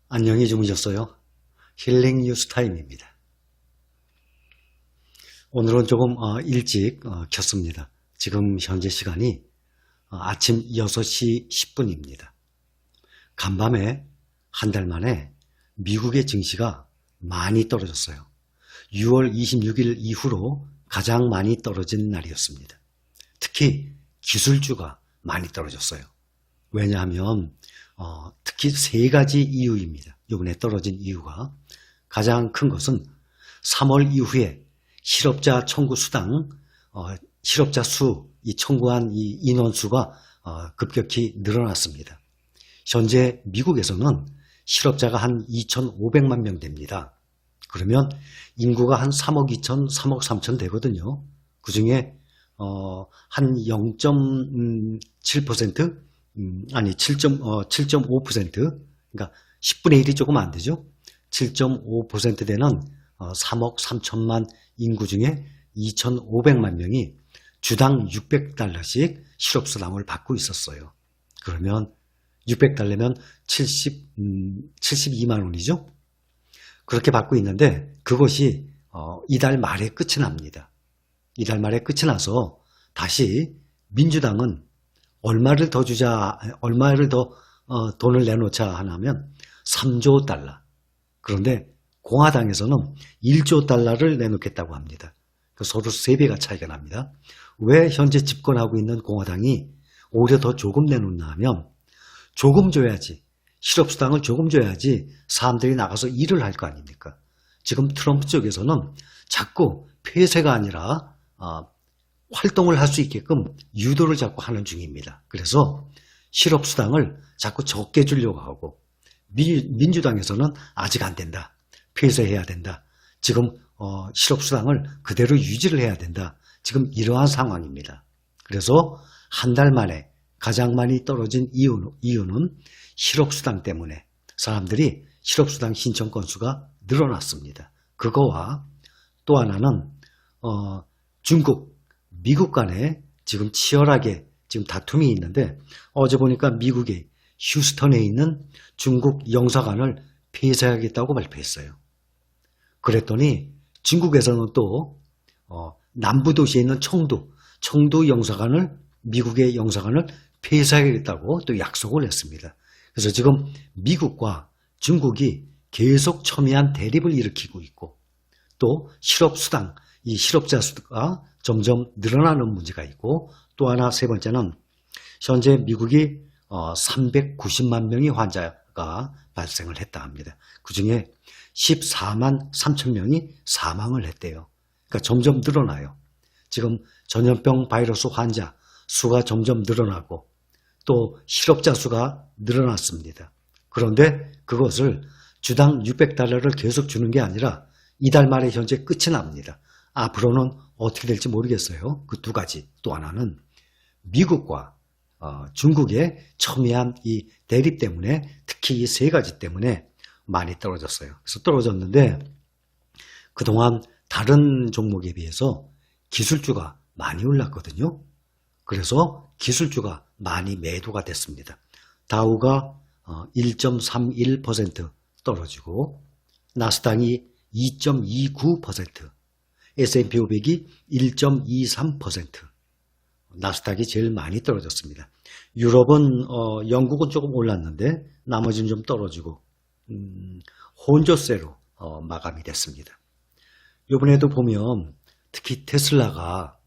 안녕히 주무셨어요? 힐링 뉴스 타임입니다. 오늘은 조금 일찍 켰습니다. 지금 현재 시간이 아침 6시 10분입니다. 간밤에 한 달 만에 미국의 증시가 많이 떨어졌어요. 6월 26일 이후로 가장 많이 떨어진 날이었습니다. 특히 기술주가 많이 떨어졌어요. 왜냐하면 특히 세 가지 이유입니다. 이번에 떨어진 이유가 가장 큰 것은 3월 이후에 실업자 청구 수당, 실업자 수, 이 청구한 이 인원수가 급격히 늘어났습니다. 현재 미국에서는 실업자가 한 2,500만 명 됩니다. 그러면 인구가 한 3억 2천, 3억 3천 되거든요. 그 중에 한 0.7%, 아니 7.5%, 그러니까 10분의 1이 조금 안 되죠. 7.5% 되는 3억 3천만 인구 중에 2,500만 명이 주당 600달러씩 실업수당을 받고 있었어요. 그러면 600달러면 72만 원이죠. 그렇게 받고 있는데 그것이 이달 말에 끝이 납니다. 이달 말에 끝이 나서 다시 민주당은 얼마를 더 주자, 얼마를 더 돈을 내놓자 하냐면 3조 달러. 그런데 공화당에서는 1조 달러를 내놓겠다고 합니다. 서로 3배가 차이가 납니다. 왜 현재 집권하고 있는 공화당이 오히려 더 조금 내놓나 하면 조금 줘야지, 실업수당을 조금 줘야지 사람들이 나가서 일을 할 거 아닙니까? 지금 트럼프 쪽에서는 자꾸 폐쇄가 아니라 활동을 할 수 있게끔 유도를 자꾸 하는 중입니다. 그래서 실업수당을 자꾸 적게 주려고 하고 민주당에서는 아직 안 된다. 폐쇄해야 된다. 지금 실업수당을 그대로 유지를 해야 된다. 지금 이러한 상황입니다. 그래서 한 달 만에 가장 많이 떨어진 이유는 실업수당 때문에 사람들이 실업수당 신청 건수가 늘어났습니다. 그거와 또 하나는 중국, 미국 간에 지금 치열하게 지금 다툼이 있는데 어제 보니까 미국의 휴스턴에 있는 중국 영사관을 폐쇄하겠다고 발표했어요. 그랬더니 중국에서는 또 남부 도시에 있는 청도 영사관을 미국의 영사관을 폐쇄하겠다고 또 약속을 했습니다. 그래서 지금 미국과 중국이 계속 첨예한 대립을 일으키고 있고 또 실업수당, 이 실업자 수가 점점 늘어나는 문제가 있고 또 하나 세 번째는 현재 미국이 390만 명의 환자가 발생을 했다 합니다. 그중에 14만 3천 명이 사망을 했대요. 그러니까 점점 늘어나요. 지금 전염병 바이러스 환자 수가 점점 늘어나고 또 실업자 수가 늘어났습니다. 그런데 그것을 주당 600달러를 계속 주는 게 아니라 이달 말에 현재 끝이 납니다. 앞으로는 어떻게 될지 모르겠어요. 그 두 가지. 또 하나는 미국과 중국의 첨예한 이 대립 때문에 특히 이 세 가지 때문에 많이 떨어졌어요. 그래서 떨어졌는데 그동안 다른 종목에 비해서 기술주가 많이 올랐거든요. 그래서 기술주가 많이 매도가 됐습니다. 다우가 1.31% 떨어지고 나스닥이 2.29%, S&P 500이 1.23%, 나스닥이 제일 많이 떨어졌습니다. 유럽은 영국은 조금 올랐는데 나머지는 좀 떨어지고 혼조세로 마감이 됐습니다. 이번에도 보면 특히 테슬라가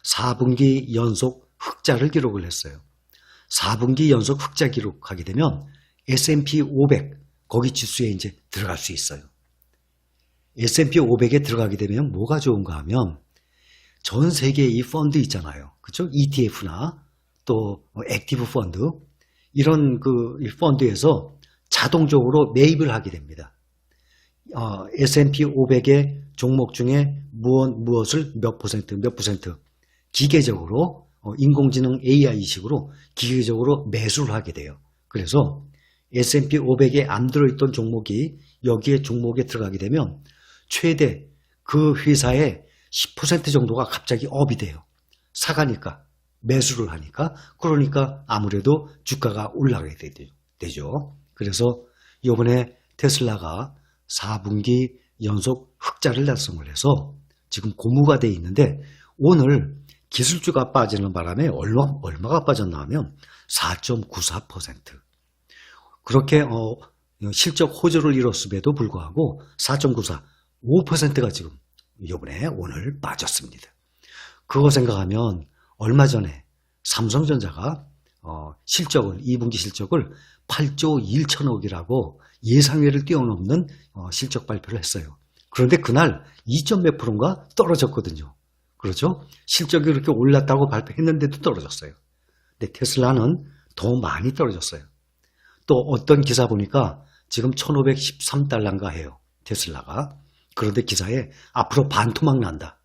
4분기 연속 흑자를 기록을 했어요. 4분기 연속 흑자 기록하게 되면 S&P 500 거기 지수에 이제 들어갈 수 있어요. S&P 500에 들어가게 되면 뭐가 좋은가 하면 전 세계의 이 펀드 있잖아요. 그렇죠? ETF나 또 액티브 펀드 이런 그 펀드에서 자동적으로 매입을 하게 됩니다. S&P 500의 종목 중에 무엇을 몇 퍼센트 기계적으로 인공지능 AI식으로 기계적으로 매수를 하게 돼요. 그래서 S&P 500에 안 들어있던 종목이 여기에 종목에 들어가게 되면 최대 그 회사의 10% 정도가 갑자기 업이 돼요. 사가니까, 매수를 하니까. 그러니까 아무래도 주가가 올라가게 되죠. 그래서 이번에 테슬라가 4분기 연속 흑자를 달성을 해서 지금 고무가 돼 있는데 오늘 기술주가 빠지는 바람에 얼마가 빠졌나 하면 4.94%. 그렇게 실적 호조를 이뤘음에도 불구하고 4.94, 5%가 지금 이번에 오늘 빠졌습니다. 그거 생각하면 얼마 전에 삼성전자가 실적을 2분기 실적을 8조 1천억이라고 예상외를 뛰어넘는 실적 발표를 했어요. 그런데 그날 2점 몇 프로인가 떨어졌거든요. 그렇죠? 실적이 이렇게 올랐다고 발표했는데도 떨어졌어요. 근데 테슬라는 더 많이 떨어졌어요. 또 어떤 기사 보니까 지금 1513달러인가 해요. 테슬라가. 그런데 기사에 앞으로 반토막 난다.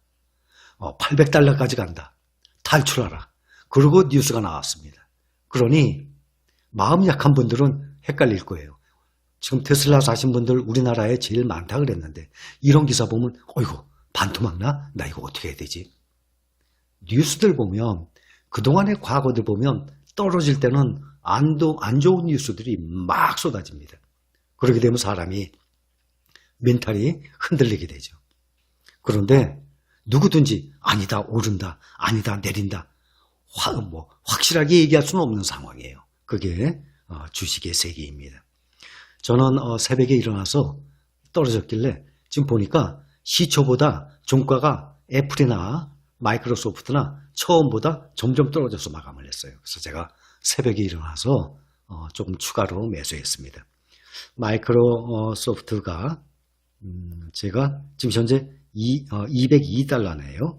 800달러까지 간다. 탈출하라. 그리고 뉴스가 나왔습니다. 그러니 마음 약한 분들은 헷갈릴 거예요. 지금 테슬라 사신 분들 우리나라에 제일 많다 그랬는데 이런 기사 보면 어이구 반토막 나? 나 이거 어떻게 해야 되지? 뉴스들 보면 그동안의 과거들 보면 떨어질 때는 안 좋은 뉴스들이 막 쏟아집니다. 그렇게 되면 사람이 멘탈이 흔들리게 되죠. 그런데 누구든지 아니다 오른다 아니다 내린다 확실하게 얘기할 수는 없는 상황이에요. 그게 주식의 세계입니다. 저는 새벽에 일어나서 떨어졌길래 지금 보니까 시초보다 종가가 애플이나 마이크로소프트나 처음보다 점점 떨어져서 마감을 했어요. 그래서 제가 새벽에 일어나서 조금 추가로 매수했습니다. 마이크로소프트가 제가 지금 현재 202달러네요.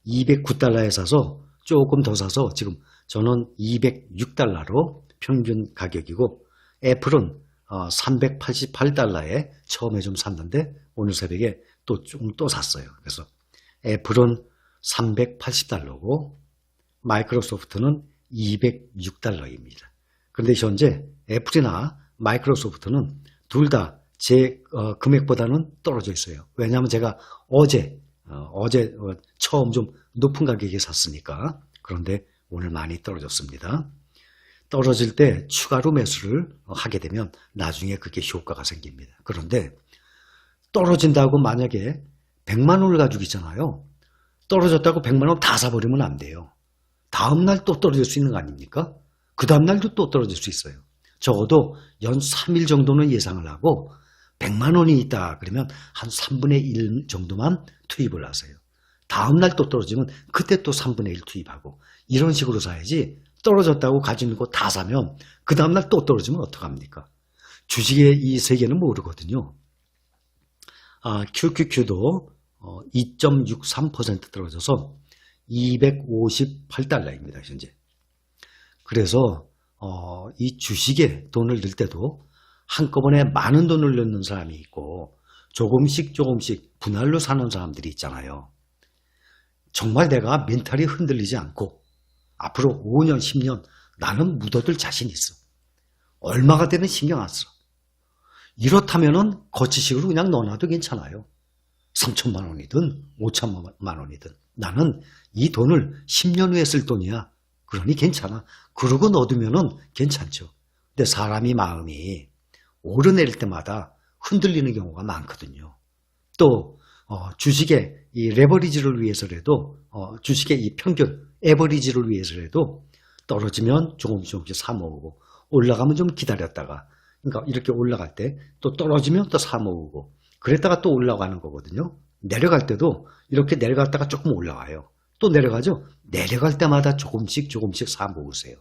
209달러에 사서 조금 더 사서 지금 저는 206달러로 평균 가격이고 애플은 388달러에 처음에 좀 샀는데 오늘 새벽에 또 샀어요. 그래서 애플은 380달러고 마이크로소프트는 206달러입니다. 그런데 현재 애플이나 마이크로소프트는 둘 다 제 금액보다는 떨어져 있어요. 왜냐하면 제가 어제 처음 좀 높은 가격에 샀으니까. 그런데 오늘 많이 떨어졌습니다. 떨어질 때 추가로 매수를 하게 되면 나중에 그게 효과가 생깁니다. 그런데 떨어진다고 만약에 100만 원을 가지고 있잖아요. 떨어졌다고 100만 원 다 사버리면 안 돼요. 다음날 또 떨어질 수 있는 거 아닙니까? 그 다음날도 또 떨어질 수 있어요. 적어도 연 3일 정도는 예상을 하고 100만 원이 있다 그러면 한 3분의 1 정도만 투입을 하세요. 다음날 또 떨어지면 그때 또 3분의 1 투입하고 이런 식으로 사야지 떨어졌다고 가지고 있는 거 다 사면 그 다음날 또 떨어지면 어떡합니까? 주식의 이 세계는 모르거든요. QQQ도 2.63% 떨어져서 258달러입니다. 현재. 그래서 이 주식에 돈을 넣을 때도 한꺼번에 많은 돈을 넣는 사람이 있고 조금씩 분할로 사는 사람들이 있잖아요. 정말 내가 멘탈이 흔들리지 않고 앞으로 5년, 10년 나는 묻어둘 자신 있어. 얼마가 되는 신경 안 써. 이렇다면은 거치식으로 그냥 넣어놔도 괜찮아요. 3천만 원이든 5천만 원이든 나는 이 돈을 10년 후에 쓸 돈이야. 그러니 괜찮아. 그러고 넣어두면은 괜찮죠. 근데 사람이 마음이 오르내릴 때마다 흔들리는 경우가 많거든요. 또 주식의 이 레버리지를 위해서라도 주식의 이 평균 에버리지를 위해서라도 떨어지면 조금씩 사 모으고 올라가면 좀 기다렸다가 그러니까 이렇게 올라갈 때 또 떨어지면 또 사 모으고 그랬다가 또 올라가는 거거든요. 내려갈 때도 이렇게 내려갔다가 조금 올라와요. 또 내려가죠. 내려갈 때마다 조금씩 사 모으세요.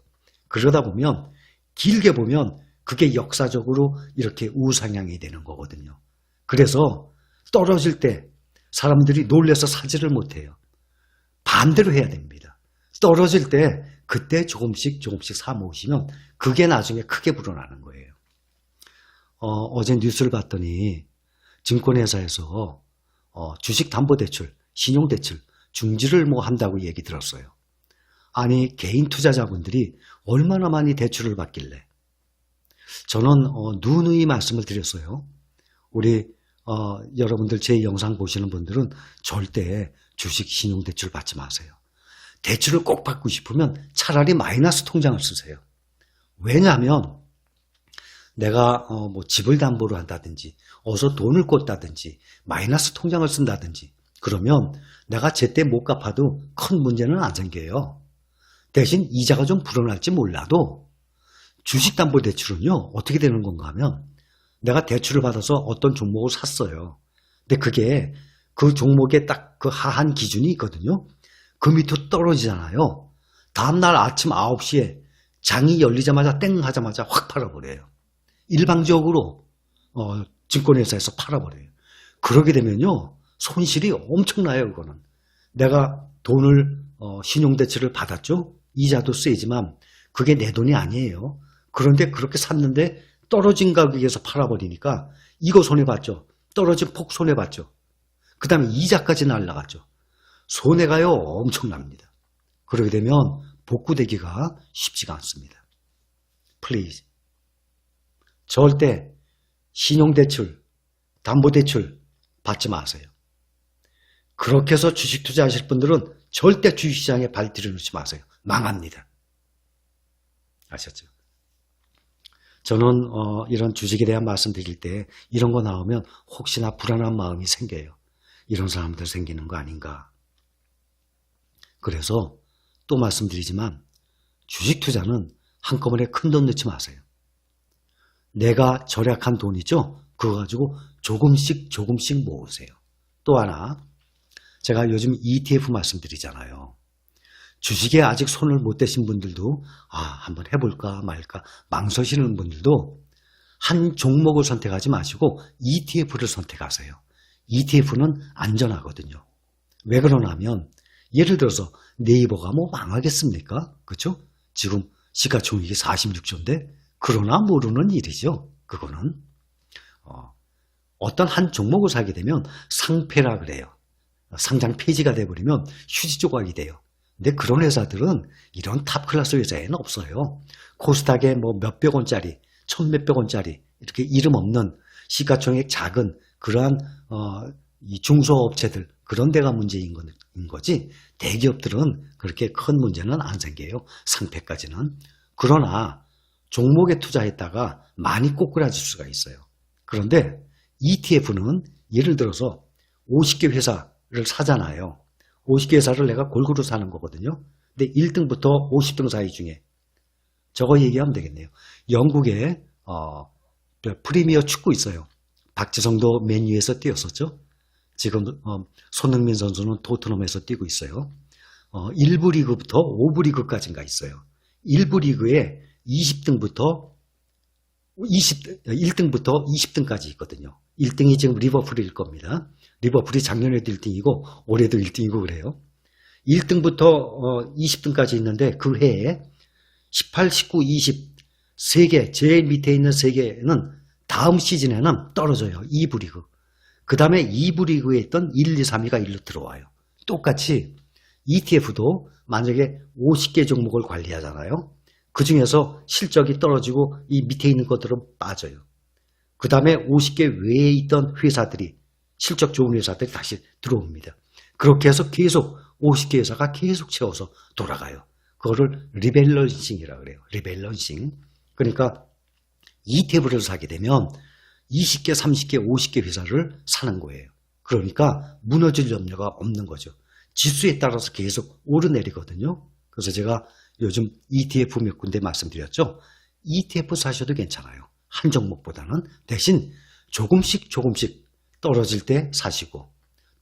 그러다 보면 길게 보면 그게 역사적으로 이렇게 우상향이 되는 거거든요. 그래서 떨어질 때 사람들이 놀라서 사지를 못해요. 반대로 해야 됩니다. 떨어질 때 그때 조금씩 사 모으시면 그게 나중에 크게 불어나는 거예요. 어제 뉴스를 봤더니 증권회사에서 주식담보대출, 신용대출 중지를 한다고 얘기 들었어요. 아니 개인 투자자분들이 얼마나 많이 대출을 받길래 저는 누누이 말씀을 드렸어요. 우리 여러분들 제 영상 보시는 분들은 절대 주식 신용대출 받지 마세요. 대출을 꼭 받고 싶으면 차라리 마이너스 통장을 쓰세요. 왜냐하면 내가 뭐 집을 담보로 한다든지 어서 돈을 꽂다든지 마이너스 통장을 쓴다든지 그러면 내가 제때 못 갚아도 큰 문제는 안 생겨요. 대신 이자가 좀 불어날지 몰라도 주식담보대출은요 어떻게 되는 건가 하면 내가 대출을 받아서 어떤 종목을 샀어요. 근데 그게 그 종목에 딱 그 하한 기준이 있거든요. 그 밑으로 떨어지잖아요. 다음날 아침 9시에 장이 열리자마자 땡 하자마자 확 팔아버려요. 일방적으로 증권회사에서 팔아버려요. 그러게 되면요 손실이 엄청나요. 그거는 내가 돈을 신용대출을 받았죠. 이자도 세지만 그게 내 돈이 아니에요. 그런데 그렇게 샀는데 떨어진 가격에서 팔아버리니까 이거 손해봤죠. 떨어진 폭 손해봤죠. 그 다음에 이자까지 날라갔죠. 손해가요 엄청납니다. 그러게 되면 복구되기가 쉽지가 않습니다. 플리즈 절대 신용대출, 담보대출 받지 마세요. 그렇게 해서 주식 투자하실 분들은 절대 주식시장에 발 들여놓지 마세요. 망합니다. 아셨죠? 저는 이런 주식에 대한 말씀 드릴 때 이런 거 나오면 혹시나 불안한 마음이 생겨요. 이런 사람들 생기는 거 아닌가. 그래서 또 말씀드리지만 주식 투자는 한꺼번에 큰 돈 넣지 마세요. 내가 절약한 돈이죠. 그거 가지고 조금씩 모으세요. 또 하나 제가 요즘 ETF 말씀드리잖아요. 주식에 아직 손을 못 대신 분들도 한번 해볼까 말까 망설이시는 분들도 한 종목을 선택하지 마시고 ETF를 선택하세요. ETF는 안전하거든요. 왜 그러냐면 예를 들어서 네이버가 뭐 망하겠습니까? 그렇죠? 지금 시가총액이 46조인데 그러나 모르는 일이죠. 그거는 어떤 한 종목을 사게 되면 상폐라 그래요. 상장 폐지가 돼버리면 휴지 조각이 돼요. 근데 그런 회사들은 이런 탑클래스 회사에는 없어요. 코스닥에 뭐 몇백 원짜리, 천몇백 원짜리 이렇게 이름 없는 시가총액 작은 그러한 이 중소업체들 그런 데가 문제인 거지 대기업들은 그렇게 큰 문제는 안 생겨요. 상폐까지는. 그러나 종목에 투자했다가 많이 꼬꾸라질 수가 있어요. 그런데 ETF는 예를 들어서 50개 회사를 사잖아요. 50개 회사를 내가 골고루 사는 거거든요. 근데 1등부터 50등 사이 중에 저거 얘기하면 되겠네요. 영국에 프리미어 축구 있어요. 박지성도 맨유에서 뛰었었죠. 지금 손흥민 선수는 토트넘에서 뛰고 있어요. 1부 리그부터 5부 리그까지인가 있어요. 1부 리그에 1등부터 20등까지 있거든요. 1등이 지금 리버풀일 겁니다. 리버풀이 작년에도 1등이고 올해도 1등이고 그래요. 1등부터 20등까지 있는데 그 해에 18, 19, 20 3개 제일 밑에 있는 3개는 다음 시즌에는 떨어져요. 2부 리그. 그 다음에 2부 리그에 있던 1, 2, 3위가 1로 들어와요. 똑같이 ETF도 만약에 50개 종목을 관리하잖아요. 그 중에서 실적이 떨어지고 이 밑에 있는 것들은 빠져요. 그 다음에 50개 외에 있던 회사들이 실적 좋은 회사들이 다시 들어옵니다. 그렇게 해서 계속 50개 회사가 계속 채워서 돌아가요. 그거를 리밸런싱이라고 그래요. 리밸런싱. 그러니까 ETF를 사게 되면 20개, 30개, 50개 회사를 사는 거예요. 그러니까 무너질 염려가 없는 거죠. 지수에 따라서 계속 오르내리거든요. 그래서 제가 요즘 ETF 몇 군데 말씀드렸죠. ETF 사셔도 괜찮아요. 한 종목보다는. 대신 조금씩 떨어질 때 사시고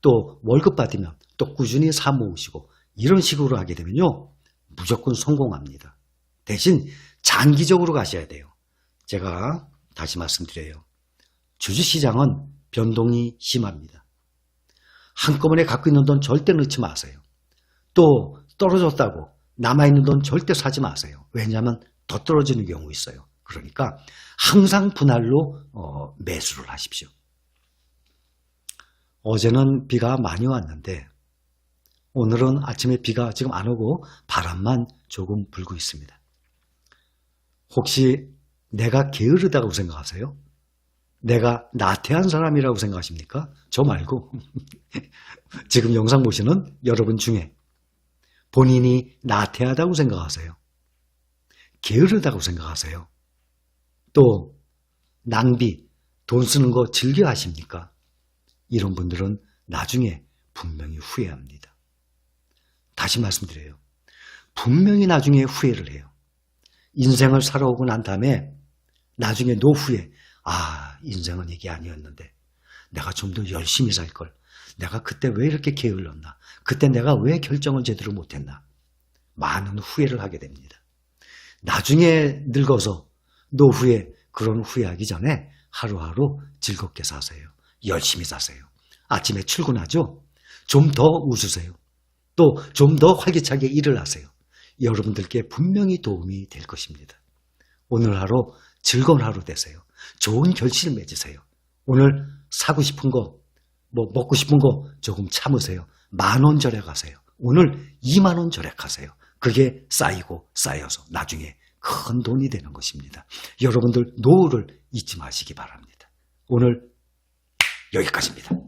또 월급 받으면 또 꾸준히 사 모으시고 이런 식으로 하게 되면요. 무조건 성공합니다. 대신 장기적으로 가셔야 돼요. 제가 다시 말씀드려요. 주식시장은 변동이 심합니다. 한꺼번에 갖고 있는 돈 절대 넣지 마세요. 또 떨어졌다고 남아있는 돈 절대 사지 마세요. 왜냐하면 더 떨어지는 경우 있어요. 그러니까 항상 분할로 매수를 하십시오. 어제는 비가 많이 왔는데 오늘은 아침에 비가 지금 안 오고 바람만 조금 불고 있습니다. 혹시 내가 게으르다고 생각하세요? 내가 나태한 사람이라고 생각하십니까? 저 말고 지금 영상 보시는 여러분 중에 본인이 나태하다고 생각하세요? 게으르다고 생각하세요? 또 낭비, 돈 쓰는 거 즐겨 하십니까? 이런 분들은 나중에 분명히 후회합니다. 다시 말씀드려요. 분명히 나중에 후회를 해요. 인생을 살아오고 난 다음에 나중에 노후에 인생은 이게 아니었는데 내가 좀 더 열심히 살 걸. 내가 그때 왜 이렇게 게을렀나? 그때 내가 왜 결정을 제대로 못했나? 많은 후회를 하게 됩니다. 나중에 늙어서 노후에 그런 후회하기 전에 하루하루 즐겁게 사세요. 열심히 사세요. 아침에 출근하죠? 좀 더 웃으세요. 또 좀 더 활기차게 일을 하세요. 여러분들께 분명히 도움이 될 것입니다. 오늘 하루 즐거운 하루 되세요. 좋은 결실을 맺으세요. 오늘 사고 싶은 거, 먹고 싶은 거 조금 참으세요. 10,000원 절약하세요. 오늘 20,000원 절약하세요. 그게 쌓이고 쌓여서 나중에 큰 돈이 되는 것입니다. 여러분들 노후를 잊지 마시기 바랍니다. 오늘 여기까지입니다.